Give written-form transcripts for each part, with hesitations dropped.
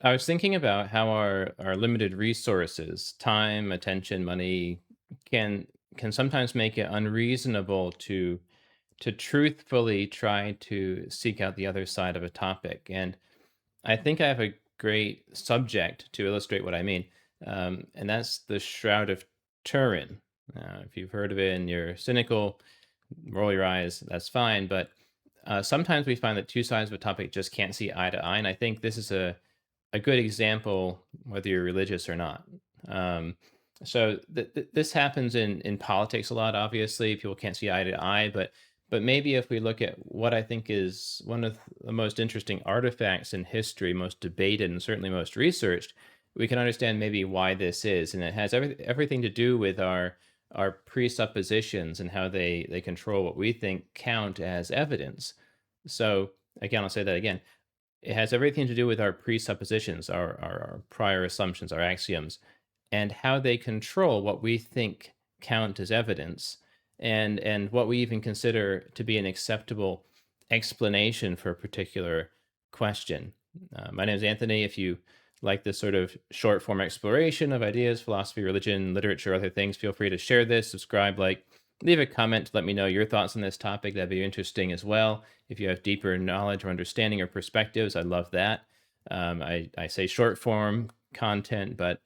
I was thinking about how our limited resources, time, attention, money, can can sometimes make it unreasonable to truthfully try to seek out the other side of a topic. And I think I have a great subject to illustrate what I mean, and that's the Shroud of Turin. If you've heard of it and you're cynical, roll your eyes. That's fine. But sometimes we find that two sides of a topic just can't see eye to eye, and I think this is a good example, whether you're religious or not. Um, this happens in politics a lot. Obviously, people can't see eye to eye, but maybe if we look at what I think is one of the most interesting artifacts in history, most debated and certainly most researched, we can understand maybe why this is, and it has everything to do with our presuppositions and how they control what we think count as evidence. So again, I'll say that again, it has everything to do with our presuppositions, our prior assumptions, our axioms, and how they control what we think count as evidence, and what we even consider to be an acceptable explanation for a particular question. My name is Anthony. If you like this sort of short form exploration of ideas, philosophy, religion, literature, other things, feel free to share this, subscribe, leave a comment to let me know your thoughts on this topic. That'd be interesting as well. If you have deeper knowledge or understanding or perspectives, I'd love that. I say short form content, but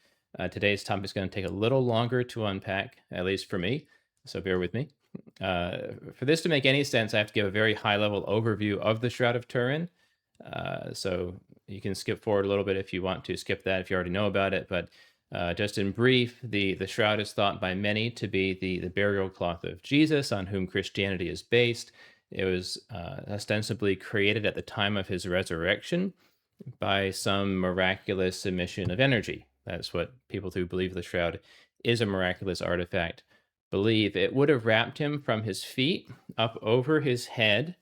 today's topic is going to take a little longer to unpack, at least for me. So bear with me. For this to make any sense, I have to give a very high level overview of the Shroud of Turin. So you can skip forward a little bit if you want to skip that if you already know about it. But just in brief, the shroud is thought by many to be the burial cloth of Jesus, on whom Christianity is based. It was ostensibly created at the time of his resurrection by some miraculous emission of energy. That's what people who believe the shroud is a miraculous artifact believe. It would have wrapped him from his feet up over his head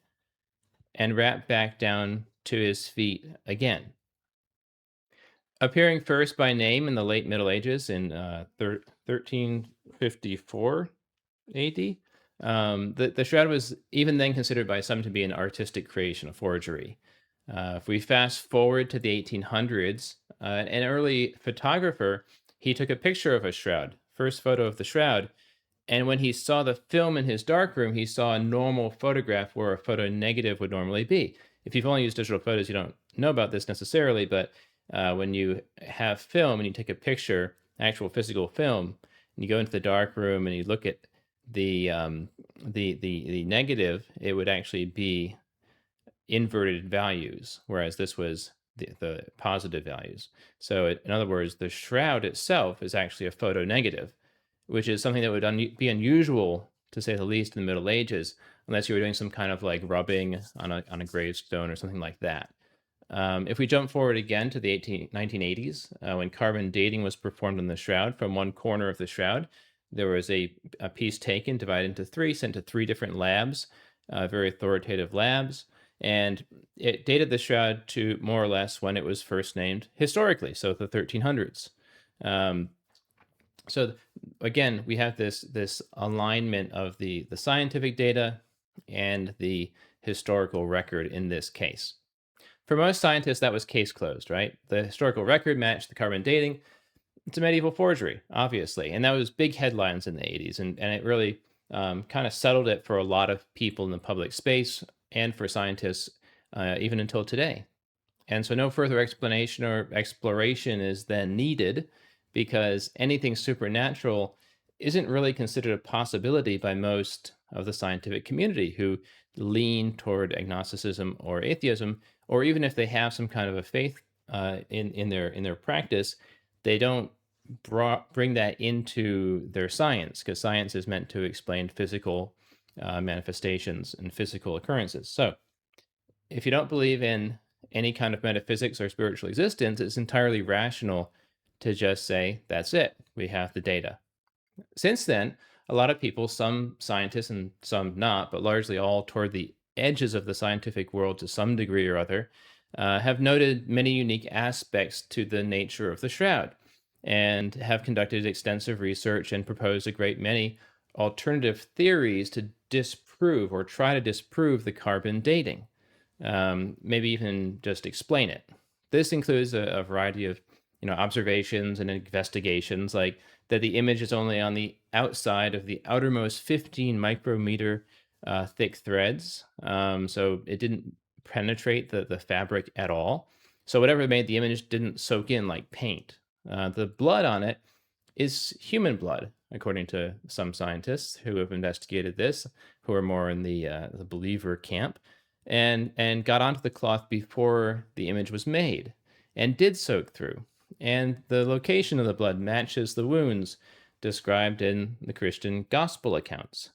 and wrapped back down to his feet again. Appearing first by name in the late Middle Ages in 1354 AD, the shroud was even then considered by some to be an artistic creation, a forgery. If we fast forward to the 1800s, an early photographer, he took a picture of a shroud, first photo of the shroud, and when he saw the film in his darkroom, he saw a normal photograph where a photo negative would normally be. If you've only used digital photos, you don't know about this necessarily, but when you have film and you take a picture, actual physical film, and you go into the dark room and you look at the the negative, it would actually be inverted values, whereas this was the positive values. So, in other words, the shroud itself is actually a photo negative, which is something that would be unusual to say the least in the Middle Ages, unless you were doing some kind of like rubbing on a gravestone or something like that. If we jump forward again to the 1980s, when carbon dating was performed on the shroud, from one corner of the shroud, there was a piece taken, divided into three, sent to three different labs, very authoritative labs, and it dated the shroud to more or less when it was first named historically, so the 1300s. Um, so again, we have this alignment of the scientific data and the historical record in this case. For most scientists, that was case closed, right? The historical record matched the carbon dating. It's a medieval forgery, obviously. And that was big headlines in the 80s. And it really kind of settled it for a lot of people in the public space and for scientists even until today. And so no further explanation or exploration is then needed because anything supernatural isn't really considered a possibility by most of the scientific community who lean toward agnosticism or atheism, or even if they have some kind of a faith in their practice, they don't bring that into their science because science is meant to explain physical manifestations and physical occurrences. So if you don't believe in any kind of metaphysics or spiritual existence, it's entirely rational to just say, that's it, we have the data. Since then, a lot of people, some scientists and some not, but largely all toward the edges of the scientific world to some degree or other, have noted many unique aspects to the nature of the shroud and have conducted extensive research and proposed a great many alternative theories to disprove or try to disprove the carbon dating, maybe even just explain it. This includes a variety of, observations and investigations, like that the image is only on the outside of the outermost 15 micrometer thick threads. So it didn't penetrate the fabric at all. So whatever made the image didn't soak in like paint. The blood on it is human blood, according to some scientists who have investigated this, who are more in the believer camp, and got onto the cloth before the image was made, and did soak through. And the location of the blood matches the wounds described in the Christian gospel accounts.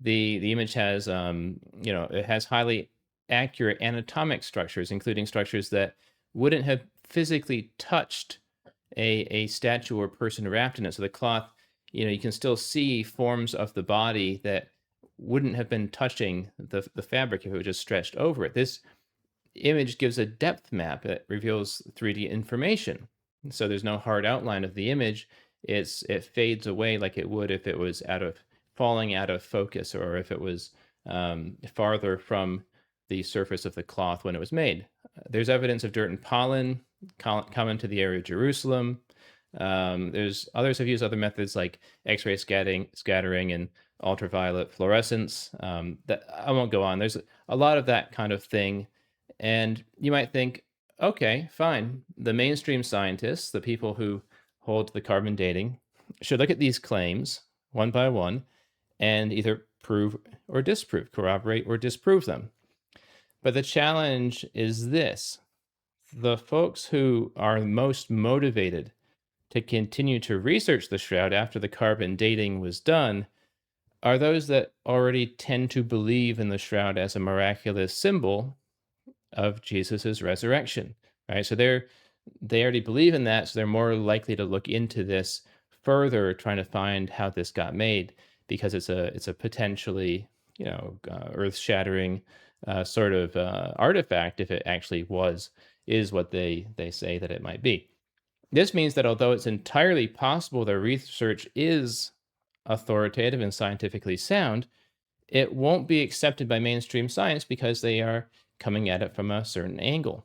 The image has it has highly accurate anatomic structures, including structures that wouldn't have physically touched a statue or person wrapped in it. So the cloth, you can still see forms of the body that wouldn't have been touching the fabric if it was just stretched over it. This image gives a depth map that reveals 3D information. So there's no hard outline of the image. It fades away like it would if it was falling out of focus, or if it was farther from the surface of the cloth when it was made. There's evidence of dirt and pollen common to the area of Jerusalem. There's others have used other methods like X-ray scattering and ultraviolet fluorescence. That I won't go on. There's a lot of that kind of thing, and you might think, okay, fine. The mainstream scientists, the people who hold the carbon dating, should look at these claims one by one and either prove or disprove, corroborate or disprove them. But the challenge is this: the folks who are most motivated to continue to research the shroud after the carbon dating was done are those that already tend to believe in the shroud as a miraculous symbol of Jesus's resurrection, right? So they already believe in that, so they're more likely to look into this further, trying to find how this got made, because it's a potentially earth-shattering sort of artifact, if it actually is what they say that it might be. This means that although it's entirely possible their research is authoritative and scientifically sound, it won't be accepted by mainstream science because they are coming at it from a certain angle.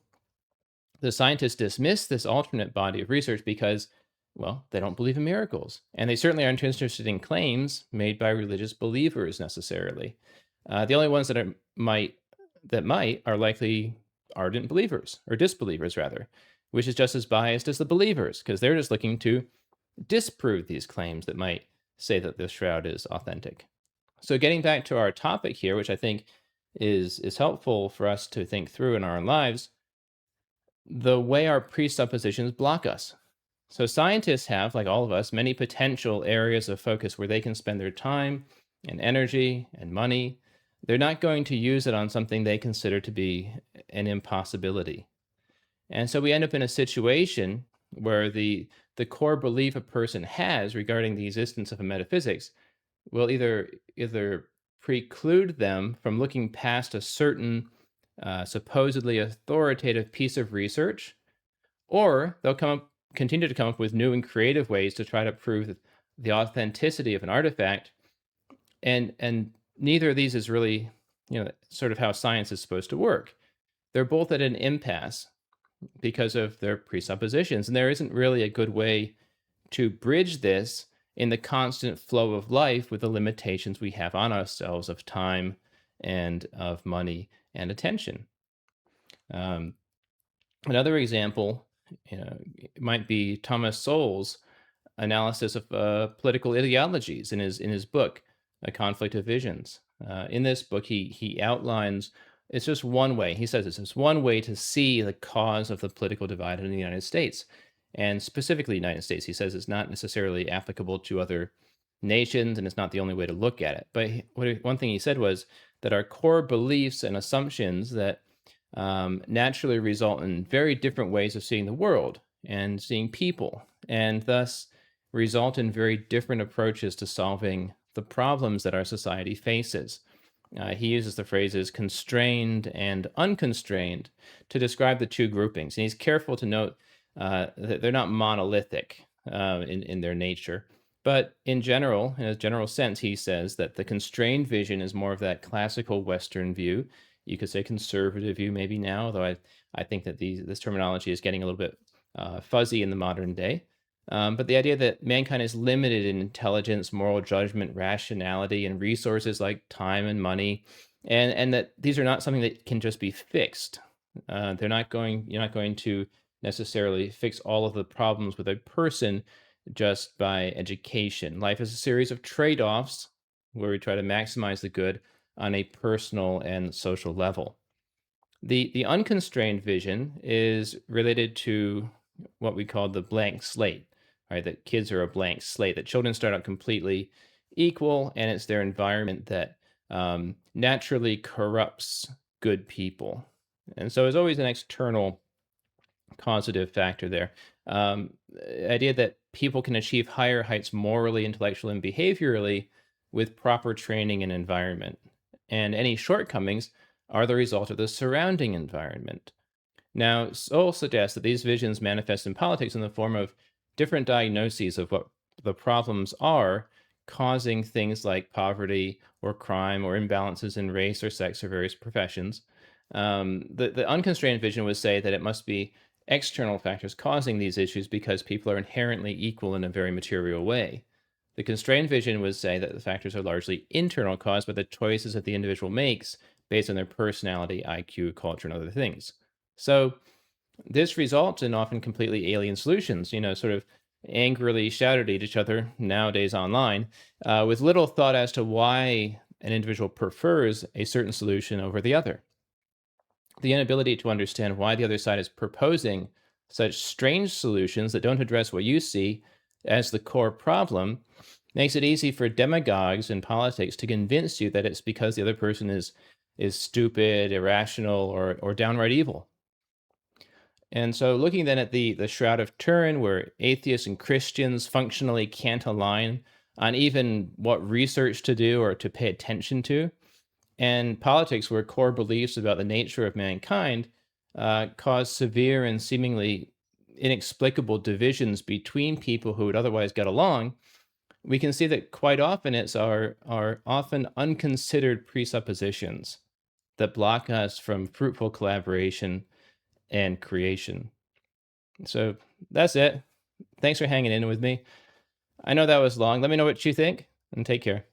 The scientists dismiss this alternate body of research because, well, they don't believe in miracles, and they certainly aren't interested in claims made by religious believers necessarily. The only ones might are likely ardent believers, or disbelievers rather, which is just as biased as the believers, because they're just looking to disprove these claims that might say that the shroud is authentic. So getting back to our topic here, which I think is helpful for us to think through in our own lives, the way our presuppositions block us. So scientists have, like all of us, many potential areas of focus where they can spend their time and energy and money. They're not going to use it on something they consider to be an impossibility. And so we end up in a situation where the core belief a person has regarding the existence of a metaphysics will either preclude them from looking past a certain supposedly authoritative piece of research, or they'll continue to come up with new and creative ways to try to prove the authenticity of an artifact. And neither of these is really, sort of how science is supposed to work. They're both at an impasse because of their presuppositions, and there isn't really a good way to bridge this in the constant flow of life with the limitations we have on ourselves of time and of money and attention. Another example might be Thomas Sowell's analysis of political ideologies in his book, A Conflict of Visions. In this book, he outlines, it's just one way, he says it's one way to see the cause of the political divide in the United States. And specifically the United States, he says it's not necessarily applicable to other nations, and it's not the only way to look at it. But one thing he said was that our core beliefs and assumptions that naturally result in very different ways of seeing the world and seeing people, and thus result in very different approaches to solving the problems that our society faces. He uses the phrases constrained and unconstrained to describe the two groupings. And he's careful to note that they're not monolithic in their nature. But in a general sense, he says that the constrained vision is more of that classical Western view. You could say conservative view maybe now, though I think that this terminology is getting a little bit fuzzy in the modern day. But the idea that mankind is limited in intelligence, moral judgment, rationality, and resources like time and money, and that these are not something that can just be fixed. You're not going to necessarily fix all of the problems with a person just by education. Life is a series of trade-offs where we try to maximize the good on a personal and social level. The unconstrained vision is related to what we call the blank slate, right? That kids are a blank slate, that children start out completely equal, and it's their environment that naturally corrupts good people. And so there's always an external causative factor there. The idea that people can achieve higher heights morally, intellectually, and behaviorally with proper training and environment. And any shortcomings are the result of the surrounding environment. Now, Sowell suggests that these visions manifest in politics in the form of different diagnoses of what the problems are causing things like poverty or crime or imbalances in race or sex or various professions. The unconstrained vision would say that it must be external factors causing these issues because people are inherently equal in a very material way. The constrained vision would say that the factors are largely internal, caused by the choices that the individual makes based on their personality, IQ, culture, and other things. So this results in often completely alien solutions, sort of angrily shouted at each other nowadays online, with little thought as to why an individual prefers a certain solution over the other. The inability to understand why the other side is proposing such strange solutions that don't address what you see as the core problem makes it easy for demagogues in politics to convince you that it's because the other person is stupid, irrational, or downright evil. And so, looking then at the Shroud of Turin, where atheists and Christians functionally can't align on even what research to do or to pay attention to, and politics, where core beliefs about the nature of mankind cause severe and seemingly inexplicable divisions between people who would otherwise get along, we can see that quite often it's our often unconsidered presuppositions that block us from fruitful collaboration and creation. So that's it. Thanks for hanging in with me. I know that was long. Let me know what you think, and take care.